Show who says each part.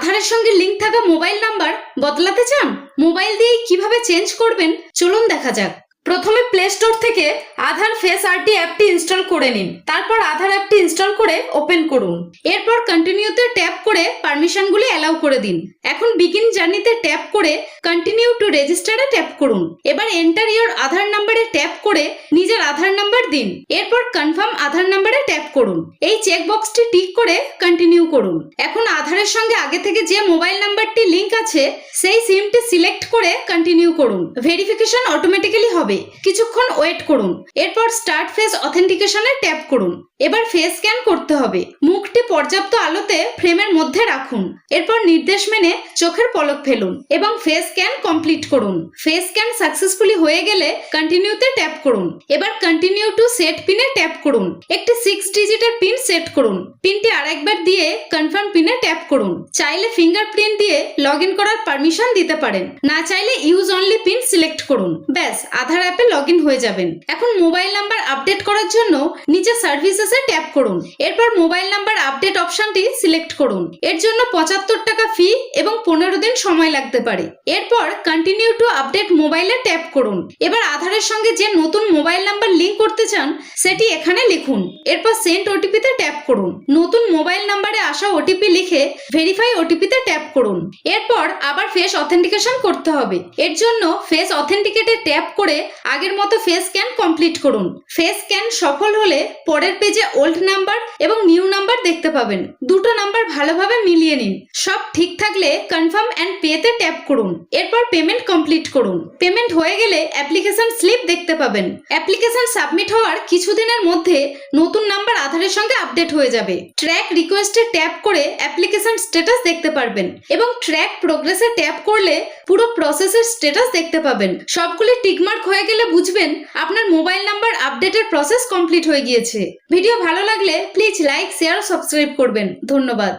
Speaker 1: আধারের সঙ্গে লিঙ্ক থাকা মোবাইল নাম্বার বদলাতে চান? মোবাইল দিয়ে কিভাবে চেঞ্জ করবেন চলুন দেখা যাক। প্রথমে প্লে স্টোর থেকে আধার ফেস আরটি অ্যাপটি ইনস্টল করে নিন। তারপর আধার অ্যাপটি ইনস্টল করে ওপেন করুন। এরপর কন্টিনিউতে ট্যাপ করে পারমিশনগুলি অ্যালাউ করে দিন। এখন বিগিন জার্নিতে ট্যাপ করে কন্টিনিউ টু রেজিস্টারে ট্যাপ করুন। এবার এন্টার ইওর আধার নাম্বারে ট্যাপ করে নিজের আধার নাম্বার দিন। এরপর কনফার্ম আধার নাম্বারে ট্যাপ করুন। এই চেক বক্সটি টিক করে কন্টিনিউ করুন। এখন আধারের সঙ্গে আগে থেকে যে মোবাইল নাম্বারটি লিংক আছে সেই সিমটি সিলেক্ট করে কন্টিনিউ করুন। ভেরিফিকেশন অটোমেটিক্যালি হবে। কিছুক্ষণ ওয়েট করুন। এরপর স্টার্ট ফেস অথেন্টিকেশনে ট্যাপ করুন। এবার ফেস স্ক্যান করতে হবে। মুখটি পর্যাপ্ত আলোতে ফ্রেমের মধ্যে রাখুন। এরপর নির্দেশ মেনে চোখের পলক ফেলুন এবং ফেস স্ক্যান কমপ্লিট করুন। ফেস স্ক্যান সাকসেসফুলি হয়ে গেলে কন্টিনিউতে ট্যাপ করুন। এবার কন্টিনিউ টু সেট পিনে ট্যাপ করুন। একটি 6 ডিজিটের পিন সেট করুন। পিনটি আরেকবার দিয়ে কনফার্ম পিনে ট্যাপ করুন। চাইলে ফিঙ্গারপ্রিন্ট দিয়ে লগইন করার পারমিশন দিতে পারেন, না চাইলে ইউজ অনলি পিন সিলেক্ট করুন। ব্যাস, আধার অ্যাপে লগইন হয়ে যাবেন। এখন মোবাইল নাম্বার আপডেট করার জন্য নিচে সার্ভিসেসে ট্যাপ করুন। এরপর মোবাইল নাম্বার আপডেট অপশনটি সিলেক্ট করুন। এর জন্য 75 টাকা ফি এবং 15 দিন সময় লাগতে পারে। এরপর কন্টিনিউ টু আপডেট মোবাইলে ট্যাপ করুন। এবার আধারের সঙ্গে যে নতুন মোবাইল নাম্বার লিংক করতে চান সেটি এখানে লিখুন। এরপর সেন্ড ওটিপিতে ট্যাপ করুন। নতুন মোবাইল নাম্বারে আসা ওটিপি লিখে ভেরিফাই ওটিপিতে ট্যাপ করুন। এরপর আবার ফেস অথেন্টিকেশন করতে হবে। এর জন্য ফেস অথেন্টিকেটে ট্যাপ করে আগের মতো ফেস স্ক্যান কমপ্লিট করুন। ফেস স্ক্যান সফল হলে পরের পেজে ওল্ড নাম্বার এবং নিউ নাম্বার দেখতে পাবেন। দুটো নাম্বার ভালোভাবে মিলিয়ে নিন। সব ঠিক থাকলে কনফার্ম এন্ড পেতে ট্যাপ করুন। এরপর পেমেন্ট কমপ্লিট করুন। পেমেন্ট হয়ে গেলে অ্যাপ্লিকেশন স্লিপ দেখতে পাবেন। অ্যাপ্লিকেশন সাবমিট হওয়ার কিছুদিনের মধ্যে নতুন নাম্বার আধারের সঙ্গে আপডেট হয়ে যাবে। ট্র্যাক রিকোয়েস্টে ট্যাপ করে অ্যাপ্লিকেশন স্ট্যাটাস দেখতে পারবেন এবং ট্র্যাক প্রোগ্রেসে ট্যাপ করলে পুরো প্রসেসের স্ট্যাটাস দেখতে পাবেন। সবগুলি টিকমার্ক হয়ে গেলে বুঝবেন আপনার মোবাইল নাম্বার আপডেটের প্রসেস কমপ্লিট হয়ে গিয়েছে। ভিডিও ভালো লাগলে প্লিজ লাইক, শেয়ার ও সাবস্ক্রাইব করবেন। ধন্যবাদ।